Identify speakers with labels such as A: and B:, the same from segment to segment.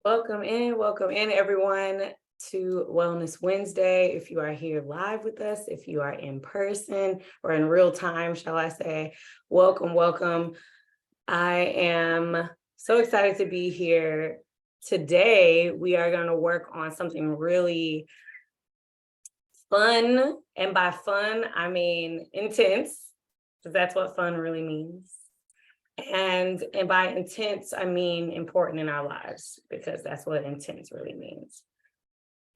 A: Welcome in everyone to Wellness Wednesday. If you are here live with us, if you are in person or in real time, shall I say, welcome. I am so excited to be here. Today, we are going to work on something really fun. And by fun, I mean intense, because that's what fun really means. And by intense, I mean important in our lives, because that's what intense really means.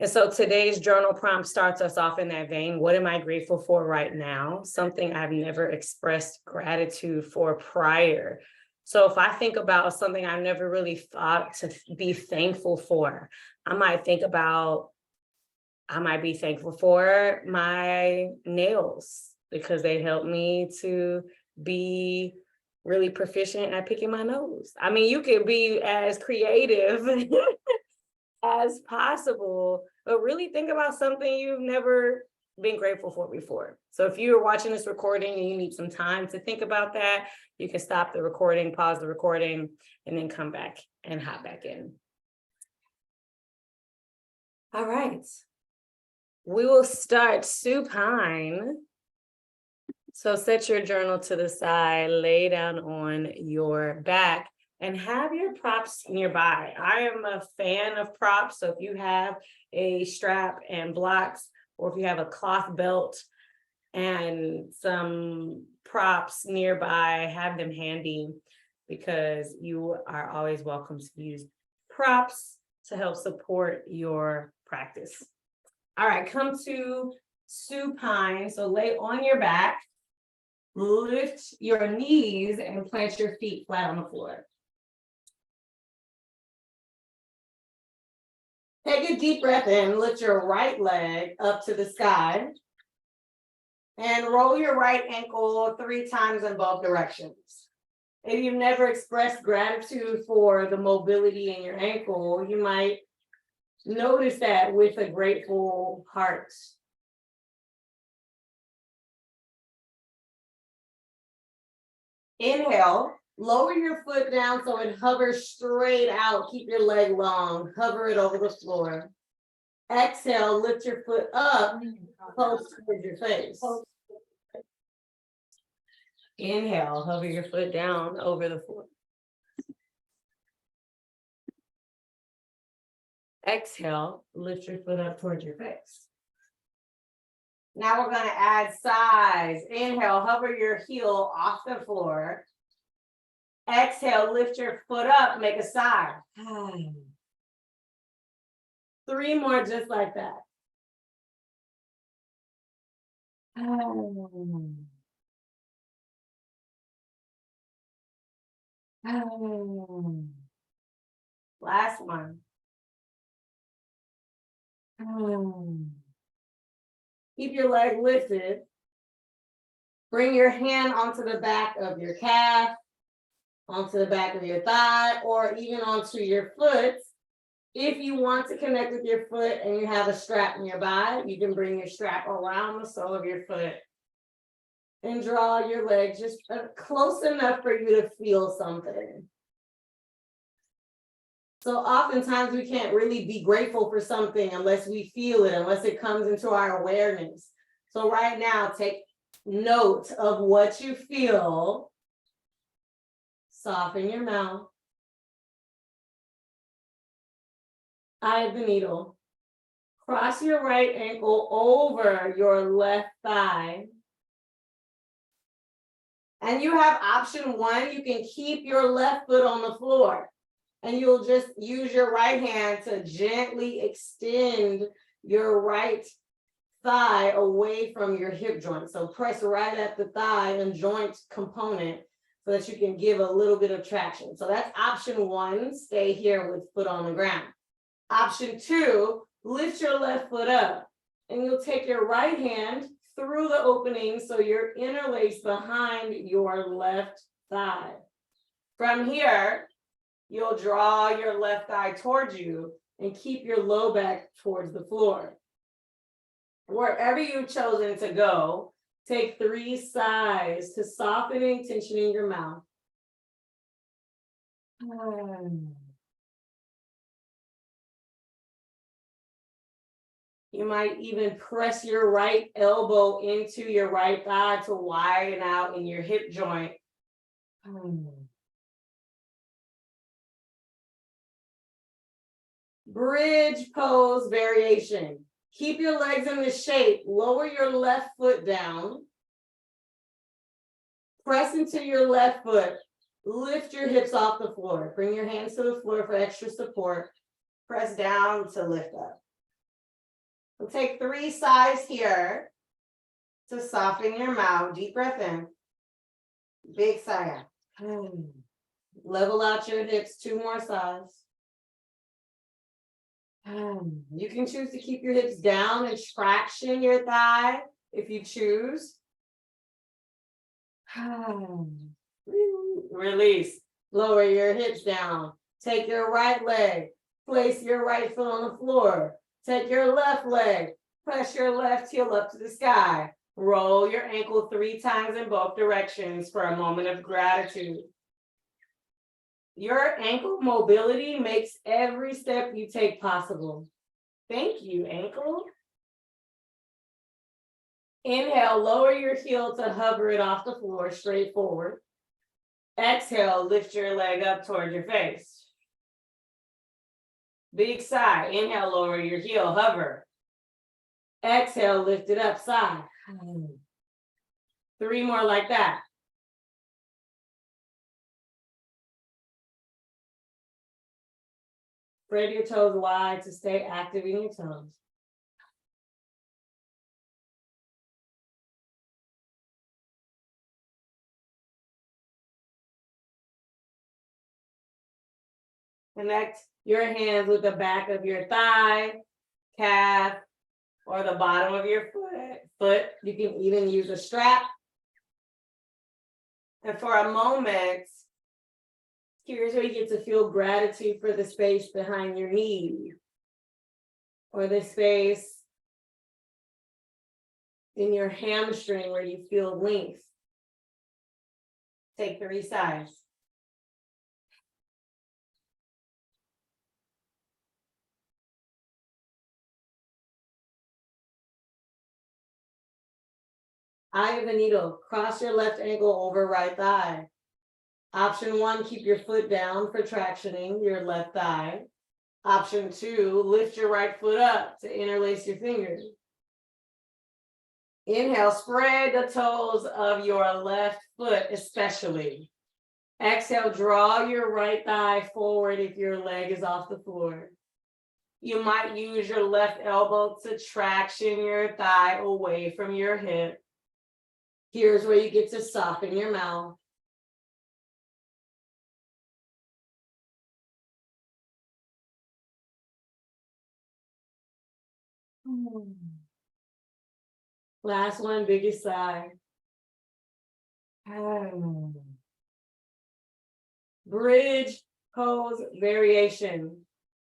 A: And so today's journal prompt starts us off in that vein. What am I grateful for right now? Something I've never expressed gratitude for prior. So if I think about something I've never really thought to be thankful for, I might be thankful for my nails because they help me to be really proficient at picking my nose. I mean, you can be as creative as possible, but really think about something you've never been grateful for before. So if you're watching this recording and you need some time to think about that, you can stop the recording, pause the recording, and then come back and hop back in. All right. We will start supine. So set your journal to the side, lay down on your back, and have your props nearby. I am a fan of props. So if you have a strap and blocks, or if you have a cloth belt and some props nearby, have them handy, because you are always welcome to use props to help support your practice. All right, come to supine. So lay on your back. Lift your knees and plant your feet flat on the floor. Take a deep breath in, lift your right leg up to the sky, and roll your right ankle 3 times in both directions. If you've never expressed gratitude for the mobility in your ankle, you might notice that with a grateful heart. Inhale, lower your foot down so it hovers straight out. Keep your leg long, hover it over the floor. Exhale, lift your foot up, close towards your face. Inhale, hover your foot down over the floor. Exhale, lift your foot up towards your face. Now we're going to add size. Inhale, hover your heel off the floor. Exhale, lift your foot up, make a sigh. 3 more just like that. Last one. Keep your leg lifted. Bring your hand onto the back of your calf, onto the back of your thigh, or even onto your foot. If you want to connect with your foot and you have a strap nearby, you can bring your strap around the sole of your foot and draw your leg just close enough for you to feel something. So oftentimes we can't really be grateful for something unless we feel it, unless it comes into our awareness. So right now, take note of what you feel. Soften your mouth. Eye of the needle. Cross your right ankle over your left thigh. And you have option 1. You can keep your left foot on the floor. And you'll just use your right hand to gently extend your right thigh away from your hip joint. So press right at the thigh and joint component so that you can give a little bit of traction. So that's option 1, stay here with foot on the ground. Option 2, lift your left foot up, and you'll take your right hand through the opening so you're interlaced behind your left thigh. From here, you'll draw your left thigh towards you and keep your low back towards the floor. Wherever you've chosen to go, take 3 sighs to soften and tension in your mouth. You might even press your right elbow into your right thigh to widen out in your hip joint. Bridge pose variation. Keep your legs in this shape. Lower your left foot down. Press into your left foot. Lift your hips off the floor. Bring your hands to the floor for extra support. Press down to lift up. We'll take 3 sighs here to soften your mouth. Deep breath in. Big sigh out. Level out your hips. 2 more sighs. You can choose to keep your hips down and traction your thigh if you choose. Release. Lower your hips down. Take your right leg. Place your right foot on the floor. Take your left leg. Press your left heel up to the sky. Roll your ankle 3 times in both directions for a moment of gratitude. Your ankle mobility makes every step you take possible. Thank you, ankle. Inhale, lower your heel to hover it off the floor straight forward. Exhale, lift your leg up toward your face. Big sigh. Inhale, lower your heel, hover. Exhale, lift it up, sigh. 3 more like that. Spread your toes wide to stay active in your toes. Connect your hands with the back of your thigh, calf, or the bottom of your foot. You can even use a strap. And for a moment, here's where you get to feel gratitude for the space behind your knee, or the space in your hamstring where you feel length. Take 3 sighs. Eye of the needle, cross your left ankle over right thigh. Option 1, keep your foot down for tractioning your left thigh. Option 2, lift your right foot up to interlace your fingers. Inhale, spread the toes of your left foot especially. Exhale, draw your right thigh forward if your leg is off the floor. You might use your left elbow to traction your thigh away from your hip. Here's where you get to soften your mouth. Last one, biggest sigh. Bridge pose variation.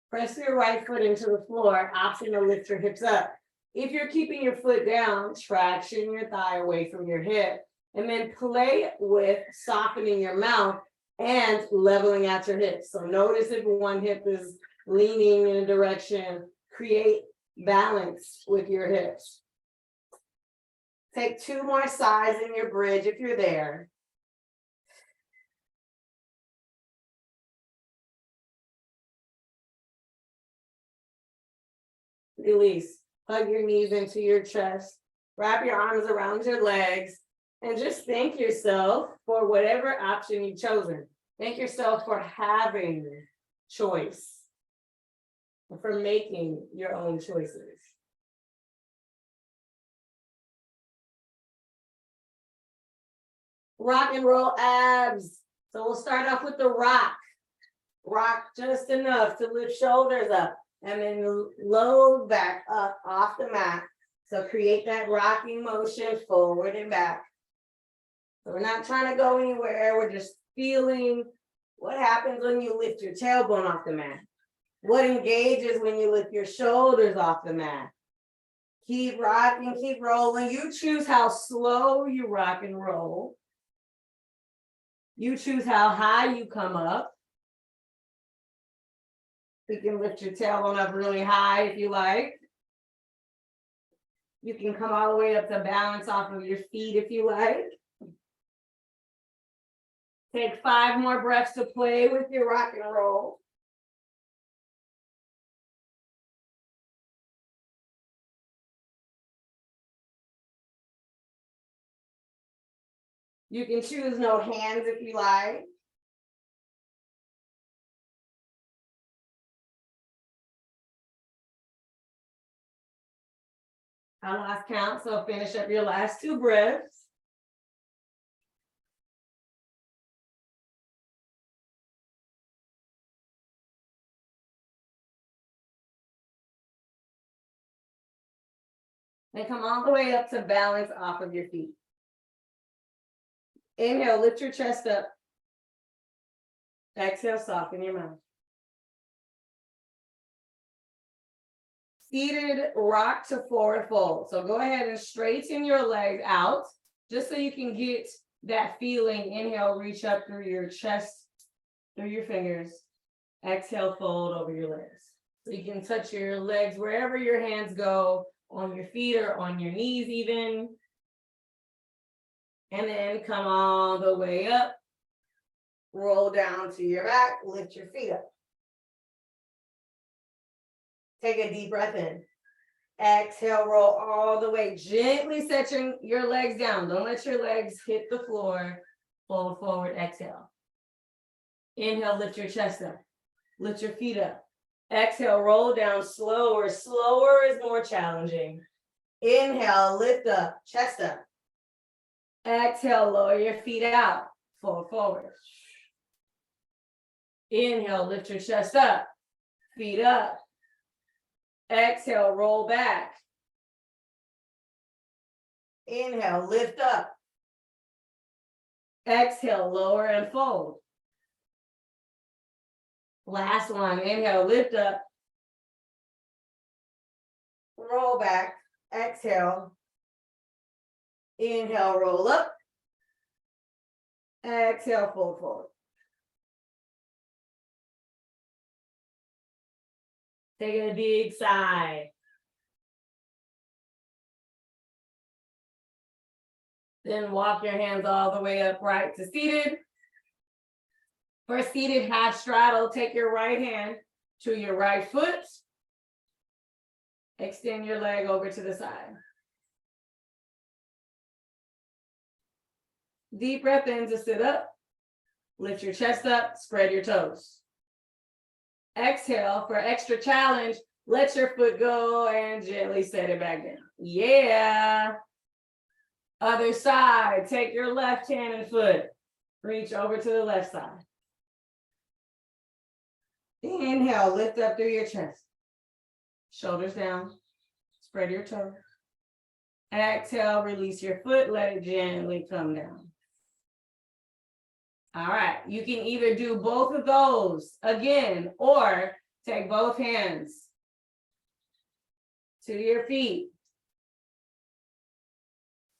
A: Press your right foot into the floor, option to lift your hips up. If you're keeping your foot down, traction your thigh away from your hip, and then play with softening your mouth and leveling out your hips. So notice if one hip is leaning in a direction, create balance with your hips. Take 2 more sighs in your bridge if you're there. Release. Hug your knees into your chest. Wrap your arms around your legs. And just thank yourself for whatever option you've chosen. Thank yourself for having choice, and for making your own choices. Rock and roll abs. So we'll start off with the rock. Rock just enough to lift shoulders up, and then load back up off the mat. So create that rocking motion forward and back. So we're not trying to go anywhere. We're just feeling what happens when you lift your tailbone off the mat. What engages when you lift your shoulders off the mat. Keep rocking, keep rolling. You choose how slow you rock and roll. You choose how high you come up. You can lift your tailbone up really high if you like. You can come all the way up to balance off of your feet if you like. Take 5 more breaths to play with your rock and roll. You can choose no hands if you like. I lost count, so finish up your last 2 breaths. Then come all the way up to balance off of your feet. Inhale, lift your chest up. Exhale, soften your mouth. Seated rock to forward fold. So go ahead and straighten your legs out just so you can get that feeling. Inhale, reach up through your chest, through your fingers. Exhale, fold over your legs. So you can touch your legs wherever your hands go, on your feet or on your knees even. And then come all the way up. Roll down to your back, lift your feet up. Take a deep breath in. Exhale, roll all the way. Gently set your legs down. Don't let your legs hit the floor. Fold forward, exhale. Inhale, lift your chest up. Lift your feet up. Exhale, roll down slower. Slower is more challenging. Inhale, lift up, chest up. Exhale, lower your feet out. Fold forward. Inhale, lift your chest up. Feet up. Exhale, roll back. Inhale, lift up. Exhale, lower and fold. Last one. Inhale, lift up. Roll back. Exhale. Inhale, roll up. Exhale, fold forward. Take a big sigh. Then walk your hands all the way upright to seated. For seated half straddle, take your right hand to your right foot. Extend your leg over to the side. Deep breath in to sit up. Lift your chest up, spread your toes. Exhale for extra challenge. Let your foot go and gently set it back down. Yeah. Other side, take your left hand and foot. Reach over to the left side. Inhale, lift up through your chest. Shoulders down. Spread your toes. Exhale, release your foot. Let it gently come down. All right, you can either do both of those again, or take both hands to your feet.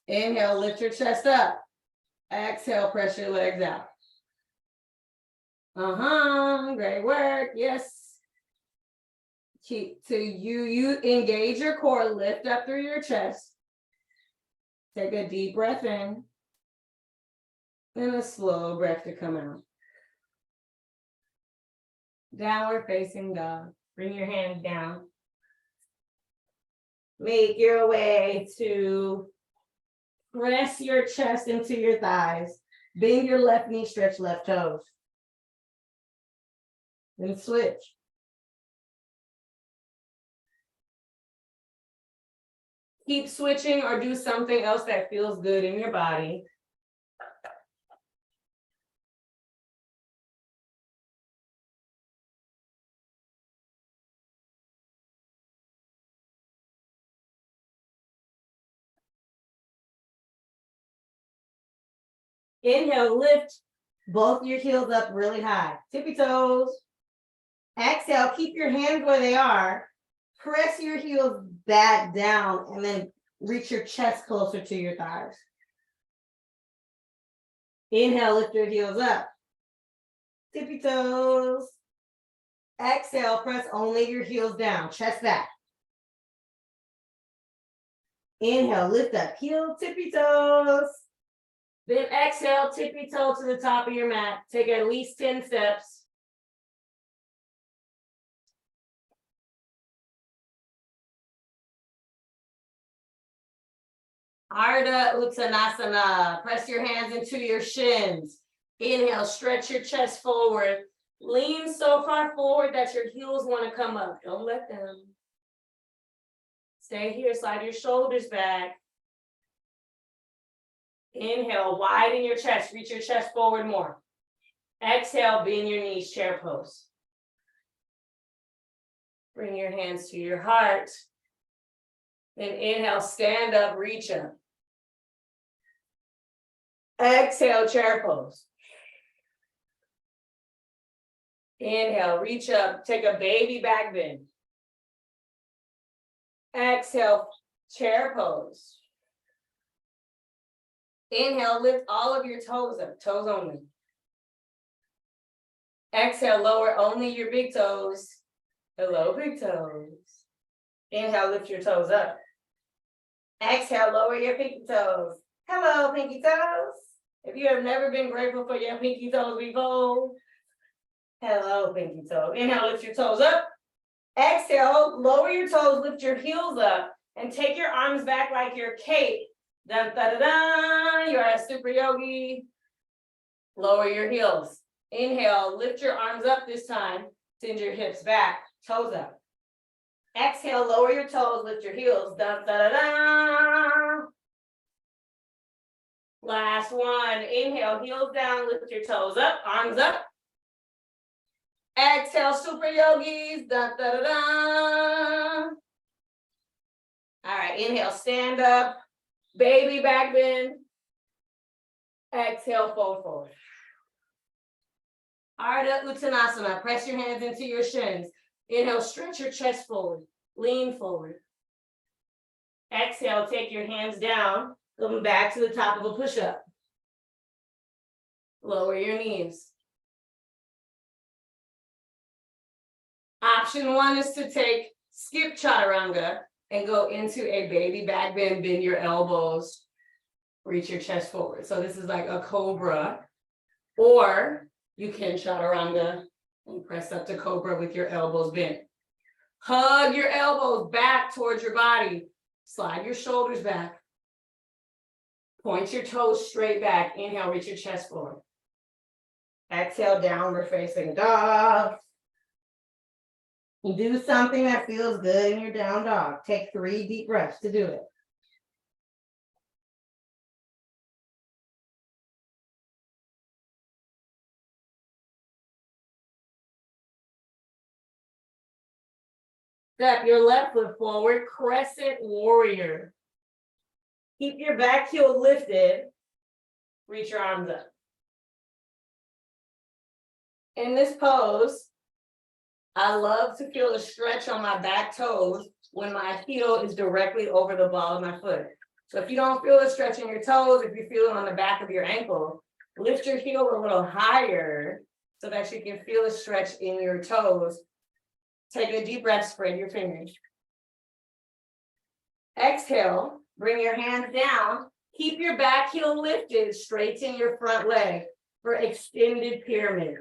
A: Inhale, lift your chest up. Exhale, press your legs out. Great work, yes. You engage your core, lift up through your chest. Take a deep breath in. And a slow breath to come out. Downward facing dog. Bring your hands down. Make your way to press your chest into your thighs. Bend your left knee, stretch left toes. Then switch. Keep switching or do something else that feels good in your body. Inhale, lift both your heels up really high. Tippy toes. Exhale, keep your hands where they are. Press your heels back down and then reach your chest closer to your thighs. Inhale, lift your heels up. Tippy toes. Exhale, press only your heels down. Chest back. Inhale, lift up, heel, tippy toes. Then exhale, tippy toe to the top of your mat. Take at least 10 steps. Ardha Uttanasana. Press your hands into your shins. Inhale, stretch your chest forward. Lean so far forward that your heels want to come up. Don't let them. Stay here, slide your shoulders back. Inhale, widen your chest, reach your chest forward more. Exhale, bend your knees, chair pose. Bring your hands to your heart. Then inhale, stand up, reach up. Exhale, chair pose. Inhale, reach up, take a baby back bend. Exhale, chair pose. Inhale, lift all of your toes up, toes only. Exhale, lower only your big toes. Hello, big toes. Inhale, lift your toes up. Exhale, lower your pinky toes. Hello, pinky toes. If you have never been grateful for your pinky toes before, hello, pinky toe. Inhale, lift your toes up. Exhale, lower your toes, lift your heels up, and take your arms back like your cape. Dun, da, da, da. You're a super yogi. Lower your heels. Inhale, lift your arms up this time. Send your hips back, toes up. Exhale, lower your toes, lift your heels. Dun, da, da, da. Last one. Inhale, heels down, lift your toes up, arms up. Exhale, super yogis. Da, da, da, da. All right, inhale, stand up. Baby back bend. Exhale, fold forward. Ardha Uttanasana. Press your hands into your shins. Inhale, stretch your chest forward. Lean forward. Exhale, take your hands down. Come back to the top of a push-up. Lower your knees. Option one is to take skip chaturanga and go into a baby back bend, bend your elbows, reach your chest forward. So this is like a cobra, or you can chaturanga and press up to cobra with your elbows bent. Hug your elbows back towards your body. Slide your shoulders back. Point your toes straight back. Inhale, reach your chest forward. Exhale, downward facing dog. Do something that feels good in your down dog. Take 3 deep breaths to do it. Step your left foot forward, crescent warrior. Keep your back heel lifted. Reach your arms up. In this pose, I love to feel the stretch on my back toes when my heel is directly over the ball of my foot. So if you don't feel the stretch in your toes, if you feel it on the back of your ankle, lift your heel a little higher so that you can feel the stretch in your toes. Take a deep breath, spread your fingers. Exhale, bring your hands down. Keep your back heel lifted, straighten your front leg for extended pyramid.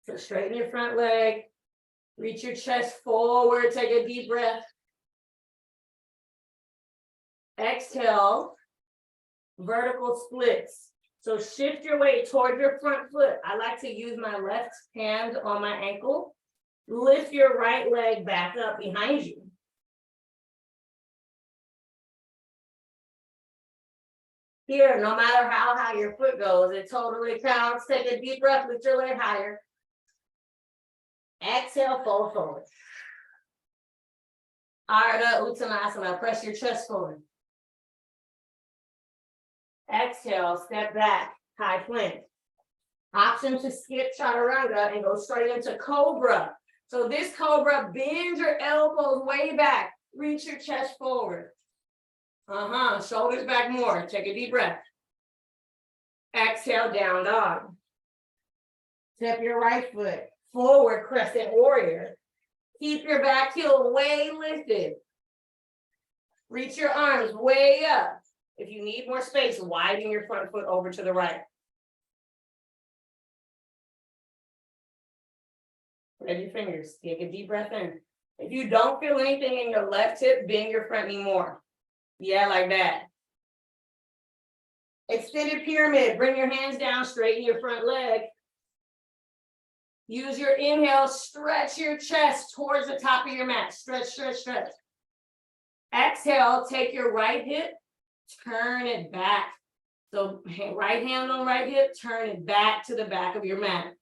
A: So straighten your front leg. Reach your chest forward, take a deep breath. Exhale, vertical splits. So shift your weight toward your front foot. I like to use my left hand on my ankle. Lift your right leg back up behind you. Here, no matter how high your foot goes, it totally counts. Take a deep breath, lift your leg higher. Exhale, fold forward. Ardha Uttanasana, press your chest forward. Exhale, step back, high plank. Option to skip chaturanga and go straight into cobra. So this cobra, bend your elbows way back, reach your chest forward. Shoulders back more, take a deep breath. Exhale, down dog. Step your right foot forward, crescent warrior. Keep your back heel way lifted. Reach your arms way up. If you need more space, widen your front foot over to the right. Spread your fingers. Take a deep breath in. If you don't feel anything in your left hip, bend your front knee more. Yeah, like that. Extended pyramid. Bring your hands down, straighten your front leg. Use your inhale, stretch your chest towards the top of your mat. Stretch, stretch, stretch. Exhale, take your right hip, turn it back. So right hand on right hip, turn it back to the back of your mat.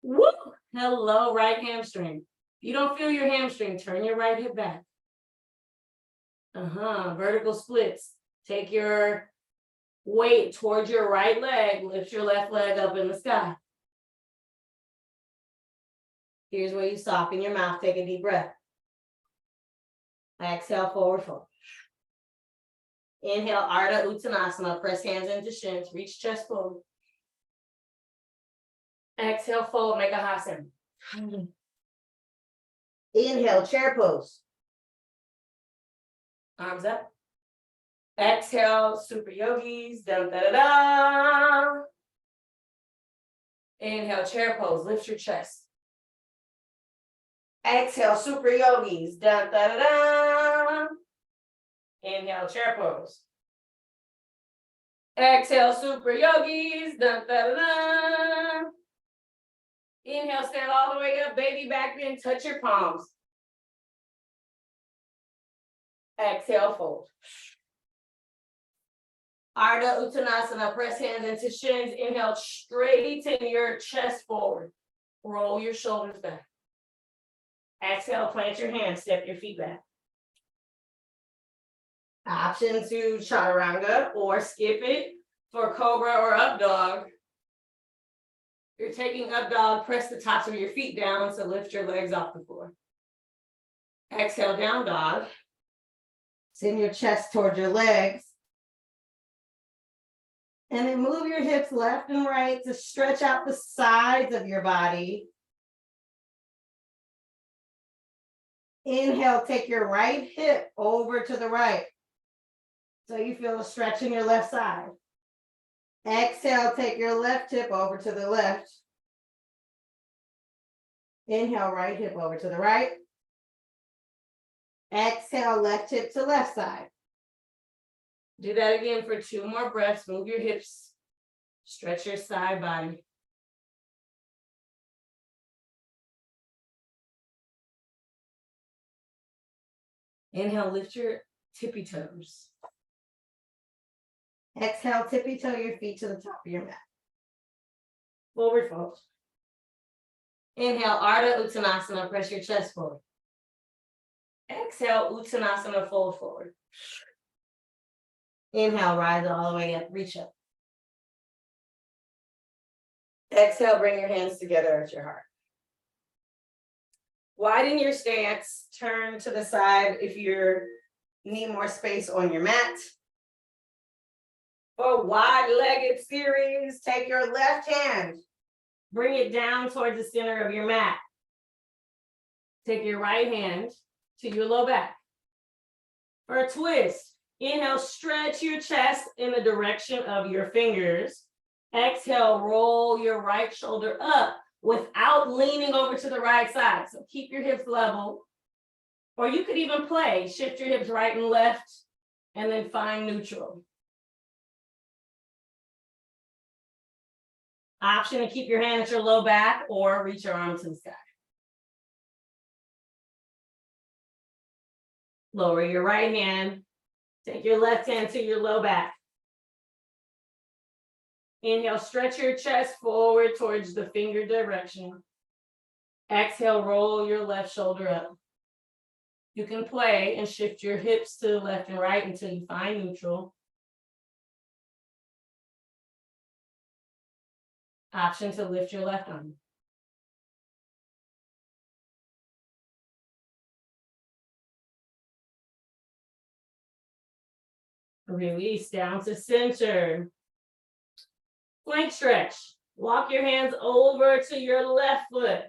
A: Woo! Hello, right hamstring. If you don't feel your hamstring, turn your right hip back. Vertical splits. Take your weight towards your right leg, lift your left leg up in the sky. Here's where you soften your mouth, take a deep breath. Exhale, forward fold. Inhale, Ardha Uttanasana, press hands into shins, reach chest forward. Exhale, fold, make a hasana. Inhale, chair pose. Arms up. Exhale, super yogis, da da da da. Inhale, chair pose, lift your chest. Exhale, super yogis, da da da da. Inhale, chair pose. Exhale, super yogis, da da da da. Inhale, stand all the way up, baby back bend, touch your palms. Exhale, fold. Ardha Uttanasana, press hands into shins. Inhale, straighten your chest forward. Roll your shoulders back. Exhale, plant your hands, step your feet back. Option to chaturanga or skip it for cobra or up dog. You're taking up dog, press the tops of your feet down to lift your legs off the floor. Exhale, down dog. Send your chest towards your legs. And then move your hips left and right to stretch out the sides of your body. Inhale, take your right hip over to the right. So you feel a stretch in your left side. Exhale, take your left hip over to the left. Inhale, right hip over to the right. Exhale, left hip to left side. Do that again for 2 more breaths. Move your hips. Stretch your side body. Inhale, lift your tippy toes. Exhale, tippy toe your feet to the top of your mat. Forward fold. Inhale, Ardha Uttanasana, press your chest forward. Exhale, Uttanasana, fold forward. Inhale, rise all the way up, reach up. Exhale, bring your hands together at your heart. Widen your stance, turn to the side if you need more space on your mat. For wide-legged series, take your left hand, bring it down towards the center of your mat. Take your right hand to your low back. For a twist, inhale, stretch your chest in the direction of your fingers. Exhale, roll your right shoulder up without leaning over to the right side. So keep your hips level. Or you could even play, shift your hips right and left, and then find neutral. Option to keep your hand at your low back or reach your arm to the sky. Lower your right hand. Take your left hand to your low back. Inhale, stretch your chest forward towards the finger direction. Exhale, roll your left shoulder up. You can play and shift your hips to the left and right until you find neutral. Option to lift your left arm. Release down to center. Plank stretch. Walk your hands over to your left foot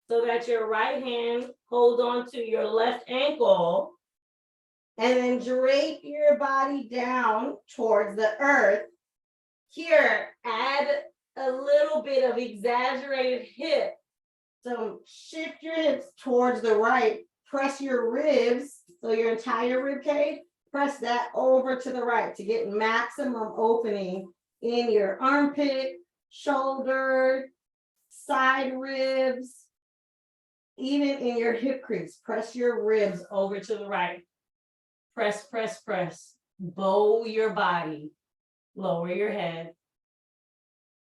A: so that your right hand holds on to your left ankle And then drape your body down towards the earth. Here, add a little bit of exaggerated hip. So shift your hips towards the right. Press your ribs, so your entire rib cage, press that over to the right to get maximum opening in your armpit, shoulder, side ribs, even in your hip crease. Press your ribs over to the right. Press, press, press. Bow your body. Lower your head.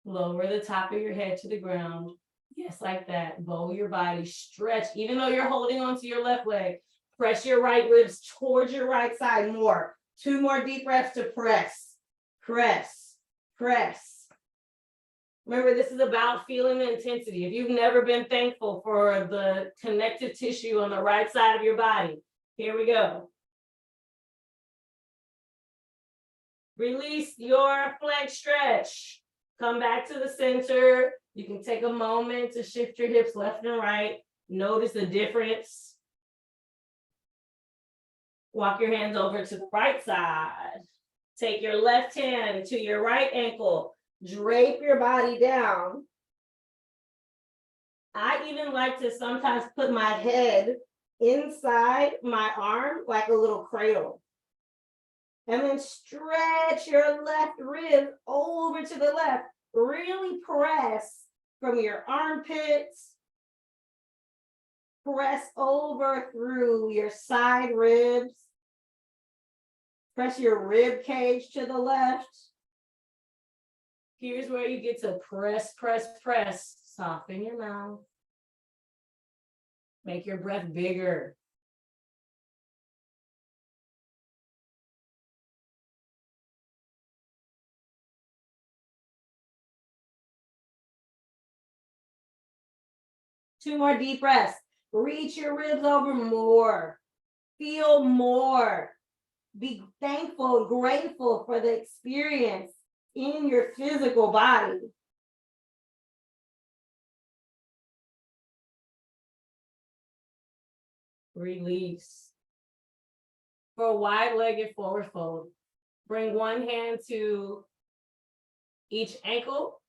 A: Lower the top of your head to the ground. Yes, like that. Bow your body. Stretch. Even though you're holding onto your left leg, press your right ribs towards your right side more. 2 more deep breaths to press. Press. Press. Remember, this is about feeling the intensity. If you've never been thankful for the connective tissue on the right side of your body, here we go. Release your flank stretch. Come back to the center. You can take a moment to shift your hips left and right. Notice the difference. Walk your hands over to the right side. Take your left hand to your right ankle. Drape your body down. I even like to sometimes put my head inside my arm like a little cradle. And then stretch your left rib over to the left. Really press from your armpits. Press over through your side ribs. Press your rib cage to the left. Here's where you get to press, press, press. Soften your mouth. Make your breath bigger. Two more deep breaths. Reach your ribs over more. Feel more. Be thankful and grateful for the experience in your physical body. Release. For a wide-legged forward fold, bring one hand to each ankle.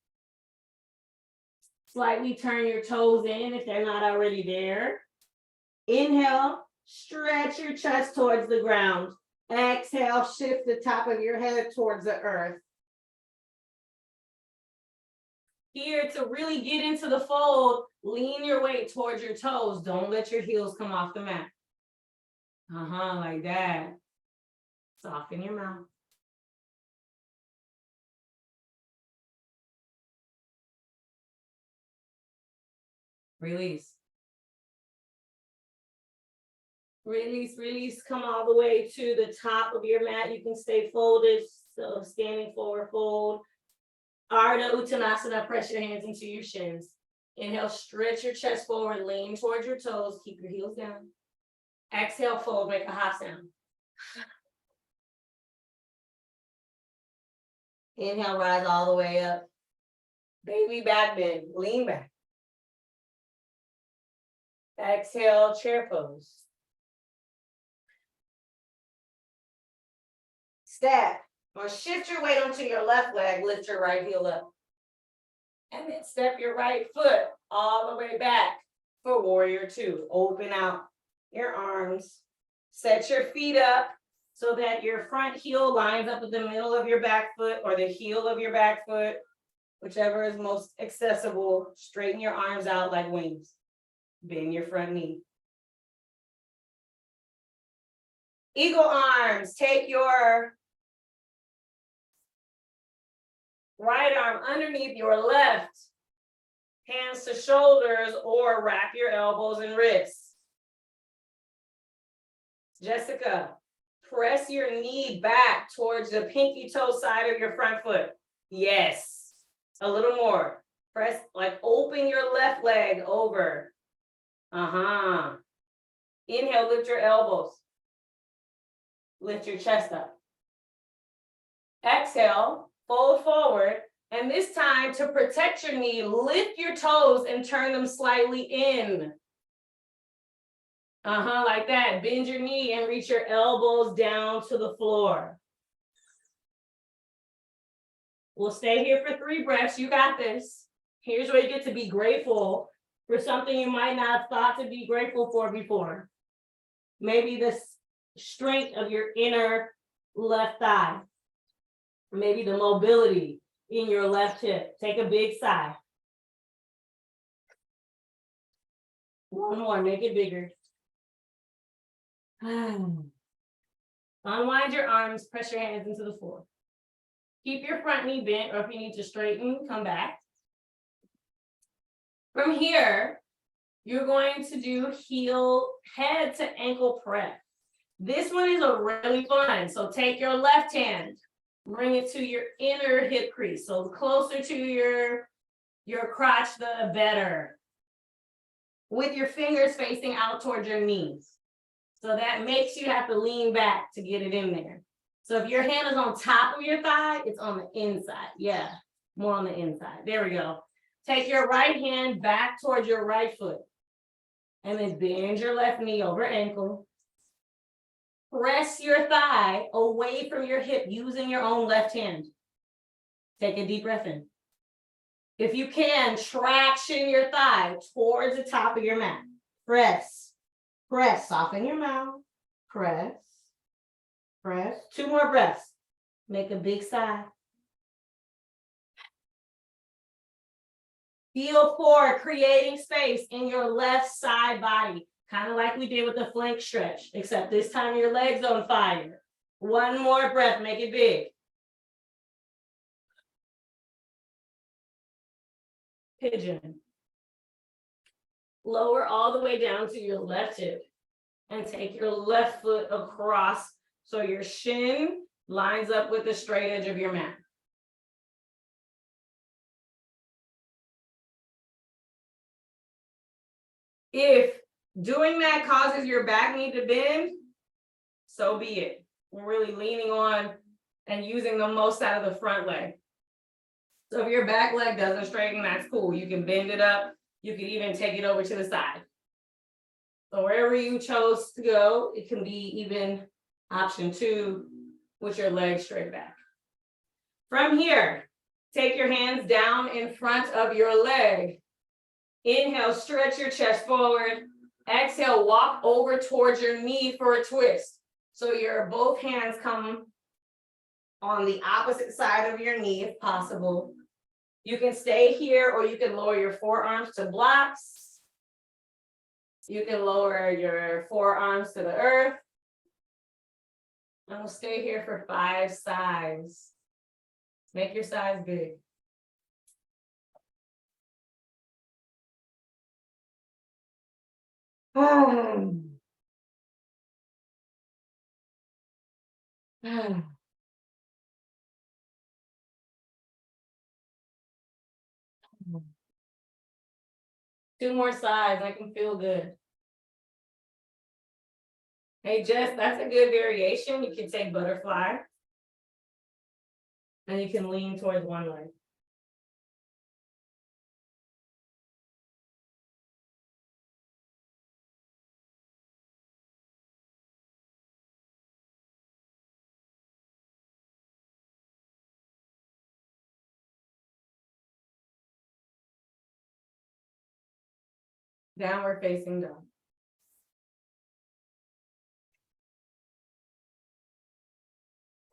A: Slightly turn your toes in if they're not already there. Inhale, stretch your chest towards the ground. Exhale, shift the top of your head towards the earth. Here, to really get into the fold, lean your weight towards your toes. Don't let your heels come off the mat. Like that. Soften your mouth. Release. Release, release. Come all the way to the top of your mat. You can stay folded, so standing forward fold. Ardha Uttanasana, press your hands into your shins. Inhale, stretch your chest forward, lean towards your toes, keep your heels down. Exhale, fold, make a hop sound. Inhale, rise all the way up. Baby back bend, lean back. Exhale, chair pose. Step, or shift your weight onto your left leg, lift your right heel up. And then step your right foot all the way back for warrior two. Open out your arms. Set your feet up so that your front heel lines up with the middle of your back foot or the heel of your back foot, whichever is most accessible. Straighten your arms out like wings. Bend your front knee. Eagle arms. Take your right arm underneath your left, hands to shoulders, or wrap your elbows and wrists. Jessica, press your knee back towards the pinky toe side of your front foot. Yes, a little more. Press, like open your left leg over. Inhale, lift your elbows. Lift your chest up. Exhale, fold forward. And this time, to protect your knee, lift your toes and turn them slightly in. Like that. Bend your knee and reach your elbows down to the floor. We'll stay here for 3 breaths. You got this. Here's where you get to be grateful for something you might not have thought to be grateful for before. Maybe the strength of your inner left thigh. Maybe the mobility in your left hip. Take a big sigh. One more, make it bigger. Unwind your arms, press your hands into the floor. Keep your front knee bent, or if you need to straighten, come back. From here, you're going to do heel head to ankle press. This one is a really fun. So take your left hand, bring it to your inner hip crease. So closer to your crotch, the better. With your fingers facing out towards your knees. So that makes you have to lean back to get it in there. So if your hand is on top of your thigh, it's on the inside. Yeah, more on the inside. There we go. Take your right hand back towards your right foot. And then bend your left knee over ankle. Press your thigh away from your hip using your own left hand. Take a deep breath in. If you can, traction your thigh towards the top of your mat. Press, press, soften your mouth. Press, press. 2 more breaths. Make a big sigh. Feel for creating space in your left side body, kind of like we did with the flank stretch, except this time your legs on fire. 1 more breath, make it big. Pigeon. Lower all the way down to your left hip and take your left foot across so your shin lines up with the straight edge of your mat. If doing that causes your back knee to bend, so be it. We're really leaning on and using the most out of the front leg. So if your back leg doesn't straighten, that's cool. You can bend it up. You can even take it over to the side. So wherever you chose to go, it can be even option 2 with your legs straight back. From here, take your hands down in front of your leg. Inhale, stretch your chest forward. Exhale, walk over towards your knee for a twist. So your both hands come on the opposite side of your knee if possible. You can stay here or you can lower your forearms to blocks. You can lower your forearms to the earth. And we'll stay here for 5 sighs. Make your sighs big. Two more sides, I can feel good. Hey, Jess, that's a good variation. You can take butterfly. And you can lean towards one leg. Downward facing dog.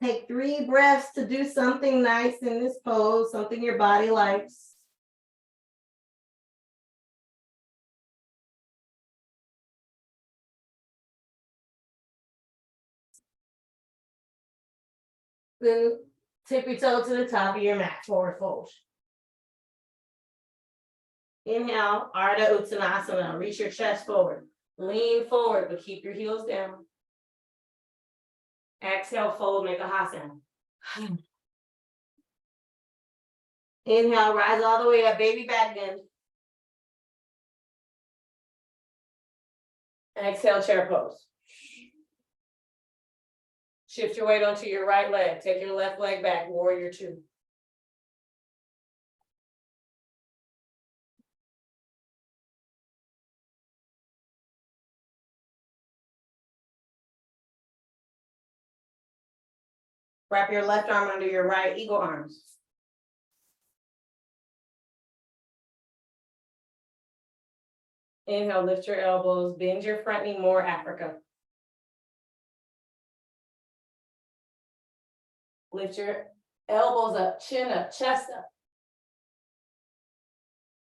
A: Take 3 breaths to do something nice in this pose, something your body likes. Then tip your toe to the top of your mat, forward fold. Inhale, Ardha Uttanasana, reach your chest forward. Lean forward, but keep your heels down. Exhale, fold, make a hasana. Inhale, rise all the way up, baby back bend. Exhale, chair pose. Shift your weight onto your right leg. Take your left leg back, warrior 2. Wrap your left arm under your right, eagle arms. Inhale, lift your elbows, bend your front knee more, Africa. Lift your elbows up, chin up, chest up.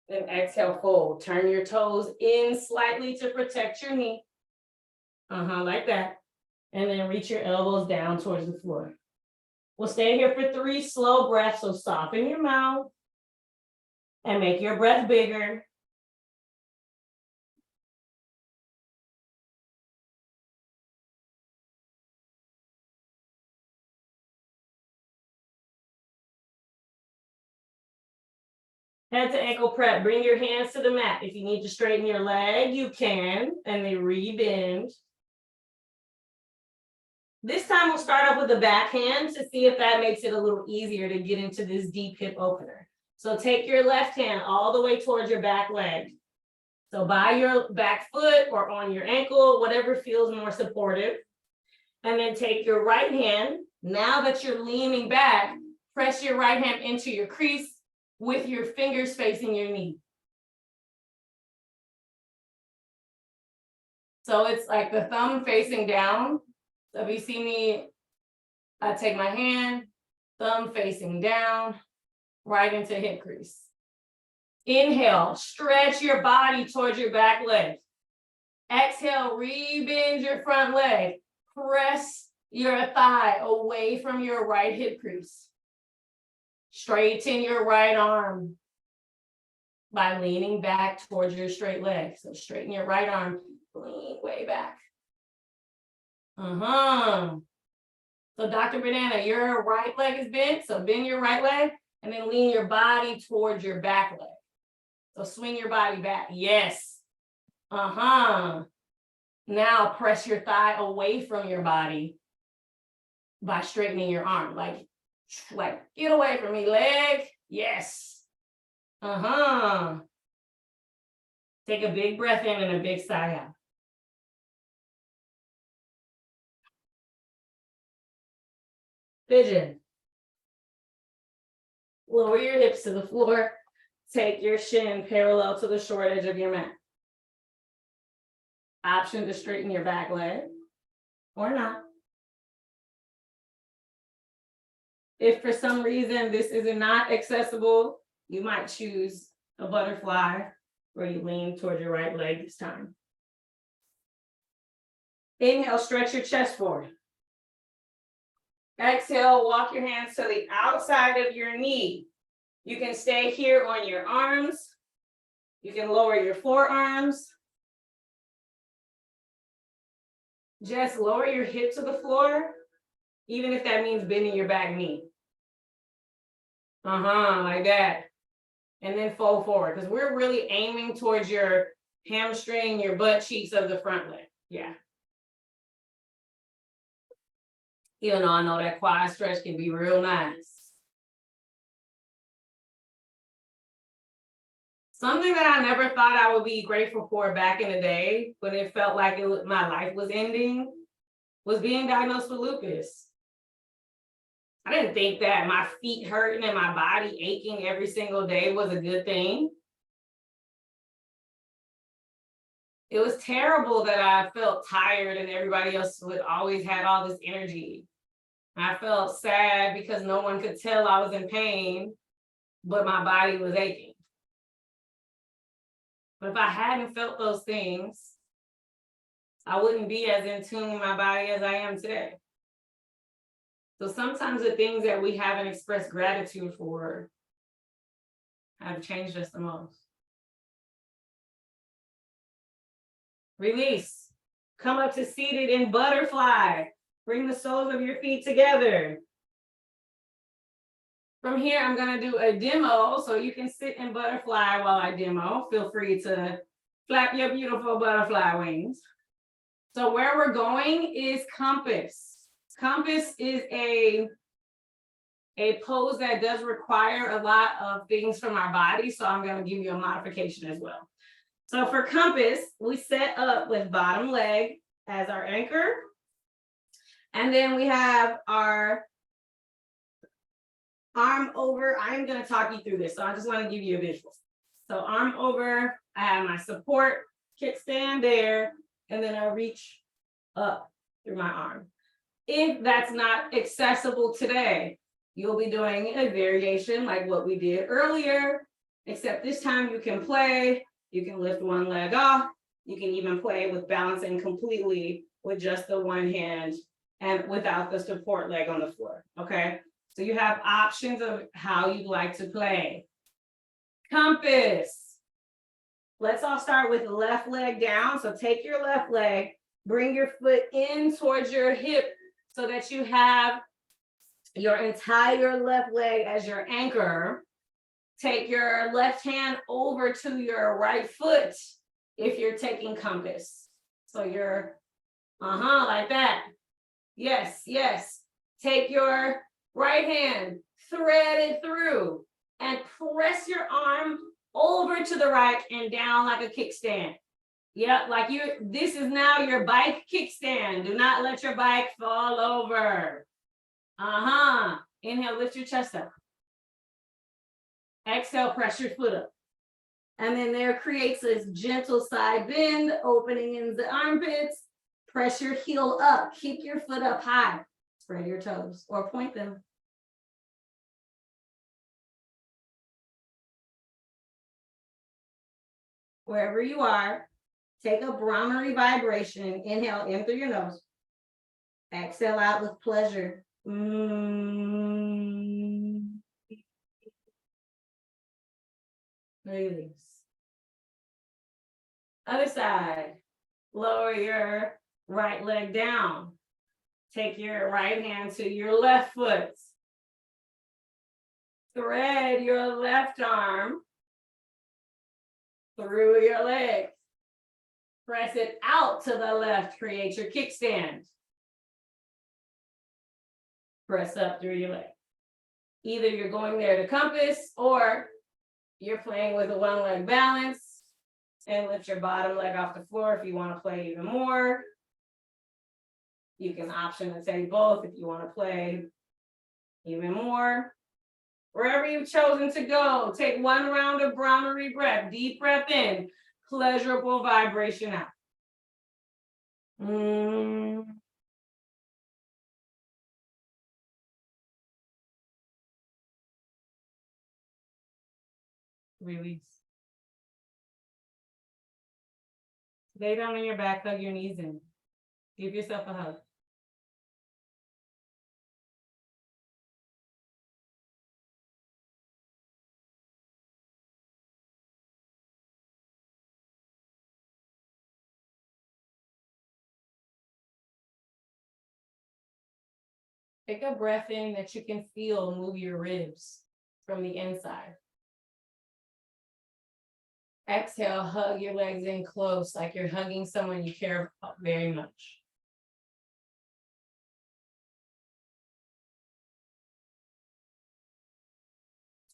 A: Then exhale, fold. Turn your toes in slightly to protect your knee. Like that. And then reach your elbows down towards the floor. We'll stay here for 3 slow breaths. So soften your mouth and make your breath bigger. Head to ankle prep. Bring your hands to the mat. If you need to straighten your leg, you can. And then rebend. This time we'll start off with the back hand to see if that makes it a little easier to get into this deep hip opener. So take your left hand all the way towards your back leg. So by your back foot or on your ankle, whatever feels more supportive. And then take your right hand. Now that you're leaning back, press your right hand into your crease with your fingers facing your knee. So it's like the thumb facing down. So if you see me, I take my hand, thumb facing down, right into hip crease. Inhale, stretch your body towards your back leg. Exhale, rebend your front leg. Press your thigh away from your right hip crease. Straighten your right arm by leaning back towards your straight leg. So straighten your right arm, lean way back. So Dr. Banana, your right leg is bent, so bend your right leg and then lean your body towards your back leg. So swing your body back, yes. Now press your thigh away from your body by straightening your arm, like get away from me, leg, yes. Take a big breath in and a big sigh out. Pigeon. Lower your hips to the floor. Take your shin parallel to the short edge of your mat. Option to straighten your back leg or not. If for some reason this is not accessible, you might choose a butterfly where you lean towards your right leg this time. Inhale, stretch your chest forward. Exhale, walk your hands to the outside of your knee. You can stay here on your arms. You can lower your forearms. Just lower your hip to the floor, even if that means bending your back knee. Like that. And then fold forward, because we're really aiming towards your hamstring, your butt cheeks of the front leg. Yeah. Even though I know that quad stretch can be real nice. Something that I never thought I would be grateful for back in the day, when it felt like my life was ending, was being diagnosed with lupus. I didn't think that my feet hurting and my body aching every single day was a good thing. It was terrible that I felt tired and everybody else would always had all this energy. I felt sad because no one could tell I was in pain, but my body was aching. But if I hadn't felt those things, I wouldn't be as in tune with my body as I am today. So sometimes the things that we haven't expressed gratitude for have changed us the most. Release. Come up to seated in butterfly. Bring the soles of your feet together. From here, I'm going to do a demo, so you can sit in butterfly while I demo. Feel free to flap your beautiful butterfly wings. So where we're going is compass. Compass is a pose that does require a lot of things from our body, so I'm going to give you a modification as well. So for compass, we set up with bottom leg as our anchor. And then we have our arm over. I'm going to talk you through this. So I just want to give you a visual. So arm over, I have my support kickstand there, and then I reach up through my arm. If that's not accessible today, you'll be doing a variation like what we did earlier, except this time you can play, you can lift one leg off, you can even play with balancing completely with just the one hand and without the support leg on the floor, okay? So you have options of how you'd like to play. Compass. Let's all start with the left leg down. So take your left leg, bring your foot in towards your hip so that you have your entire left leg as your anchor. Take your left hand over to your right foot if you're taking compass. So you're, like that. Yes, yes. Take your right hand, thread it through, and press your arm over to the right and down like a kickstand. Yep, like this is now your bike kickstand. Do not let your bike fall over. Inhale, lift your chest up. Exhale, press your foot up. And then there creates this gentle side bend, opening in the armpits. Press your heel up. Keep your foot up high. Spread your toes or point them. Wherever you are, take a Brahmari vibration. Inhale in through your nose. Exhale out with pleasure. Release. Other side. Lower your right leg down. Take your right hand to your left foot. Thread your left arm through your leg. Press it out to the left, create your kickstand. Press up through your leg. Either you're going there to compass or you're playing with a one leg balance and lift your bottom leg off the floor if you want to play even more. You can option to take both if you want to play even more. Wherever you've chosen to go, take one round of Brahmari breath. Deep breath in, pleasurable vibration out. Release. Lay down on your back, hug your knees in. Give yourself a hug. Take a breath in that you can feel move your ribs from the inside. Exhale, hug your legs in close like you're hugging someone you care about very much.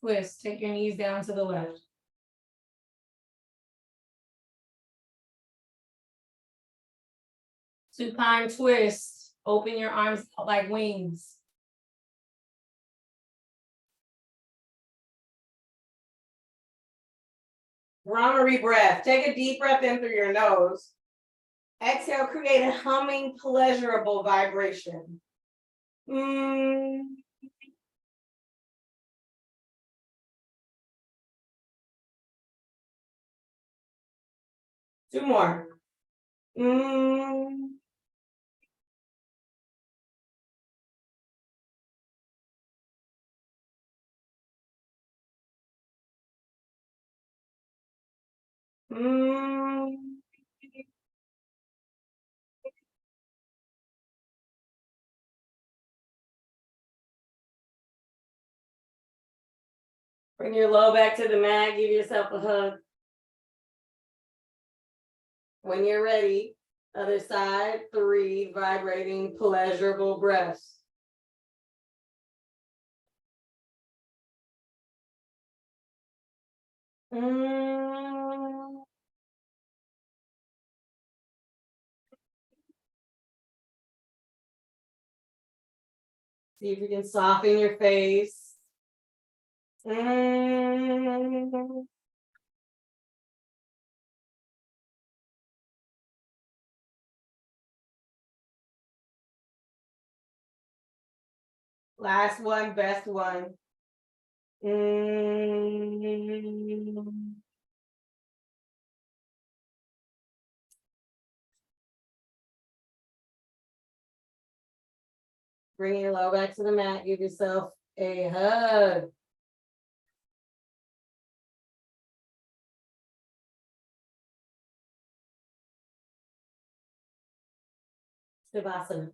A: Twist, take your knees down to the left. Supine twist, open your arms out like wings. Brahmari breath, take a deep breath in through your nose. Exhale, create a humming, pleasurable vibration. Two more. Bring your low back to the mat, give yourself a hug. When you're ready, other side, 3 vibrating, pleasurable breaths. See if you can soften your face. Mm. Last one, best one. Mm. Bring your low back to the mat. Give yourself a hug. Shavasana.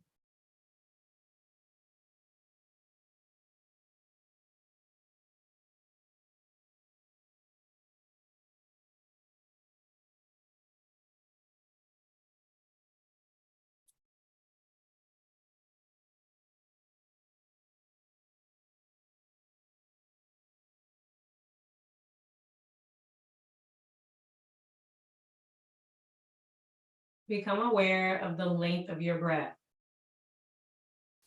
A: Become aware of the length of your breath.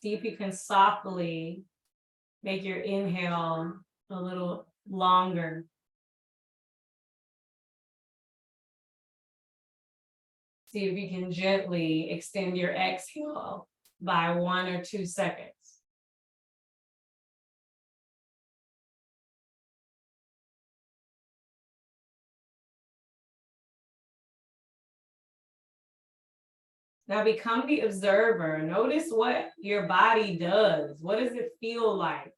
A: See if you can softly make your inhale a little longer. See if you can gently extend your exhale by 1 or 2 seconds. Now become the observer. Notice what your body does. What does it feel like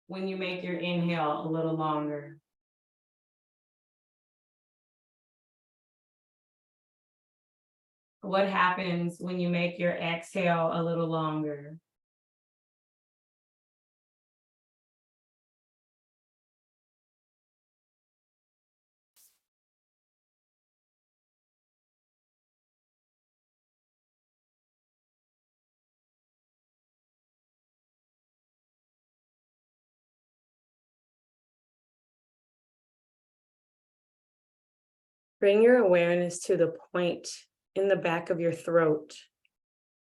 A: when you make your inhale a little longer? What happens when you make your exhale a little longer? Bring your awareness to the point in the back of your throat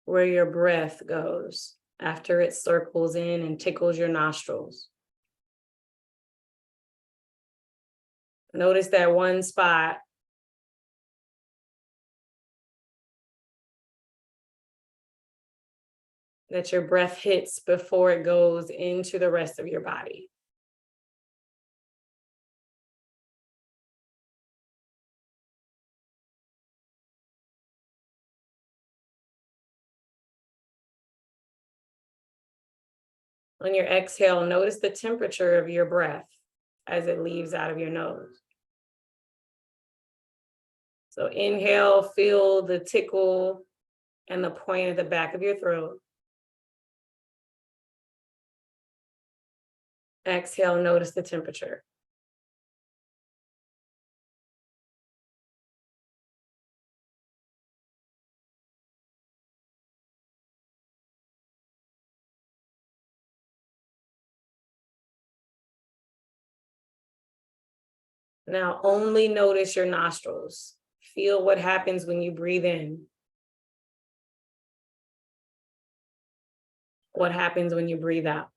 A: where your breath goes after it circles in and tickles your nostrils. Notice that one spot. That your breath hits before it goes into the rest of your body. On your exhale, notice the temperature of your breath as it leaves out of your nose. So inhale, feel the tickle and the point at the back of your throat. Exhale, notice the temperature. Now only notice your nostrils. Feel what happens when you breathe in. What happens when you breathe out?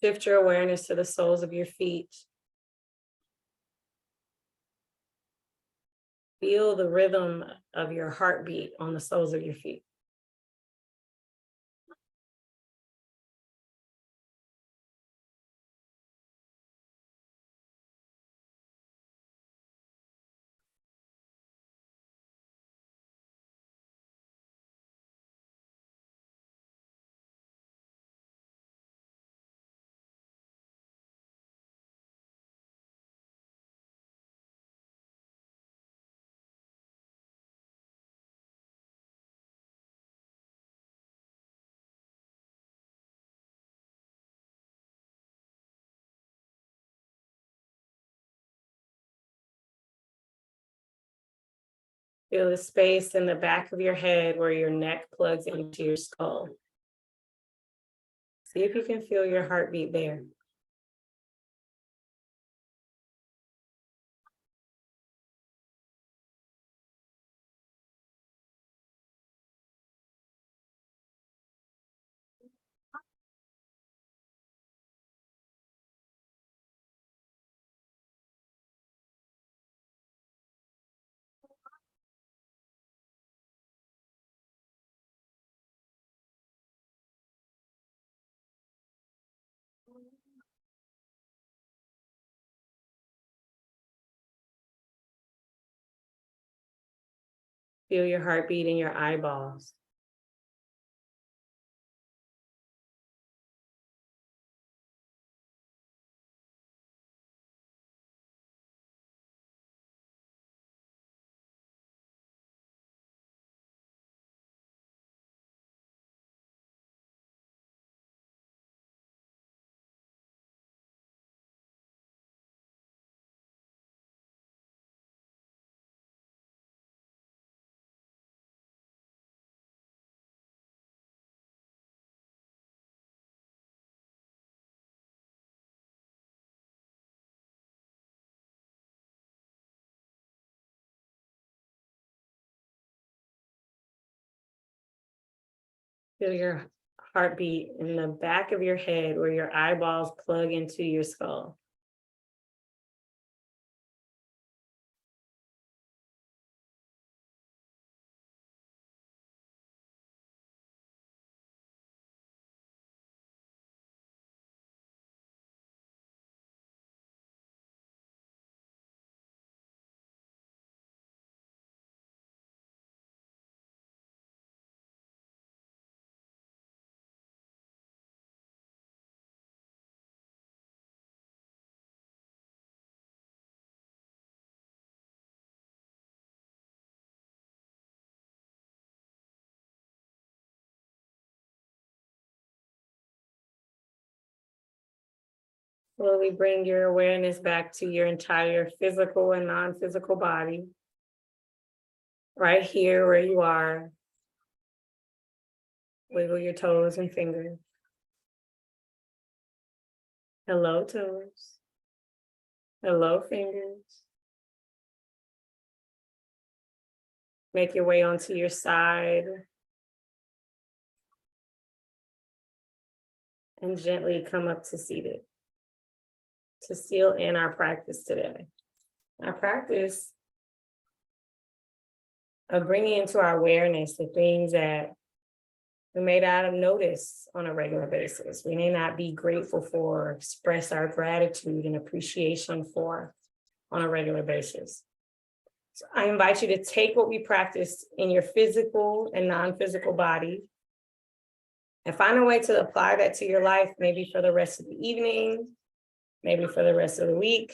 A: Shift your awareness to the soles of your feet. Feel the rhythm of your heartbeat on the soles of your feet. Feel the space in the back of your head where your neck plugs into your skull. See if you can feel your heartbeat there. Feel your heartbeat in your eyeballs. Feel your heartbeat in the back of your head where your eyeballs plug into your skull. Slowly bring your awareness back to your entire physical and non-physical body. Right here where you are. Wiggle your toes and fingers. Hello, toes. Hello, fingers. Make your way onto your side. And gently come up to seated. To seal in our practice today. Our practice of bringing into our awareness the things that we may not have noticed on a regular basis. We may not be grateful for, express our gratitude and appreciation for on a regular basis. So I invite you to take what we practice in your physical and non-physical body and find a way to apply that to your life, maybe for the rest of the evening, maybe for the rest of the week,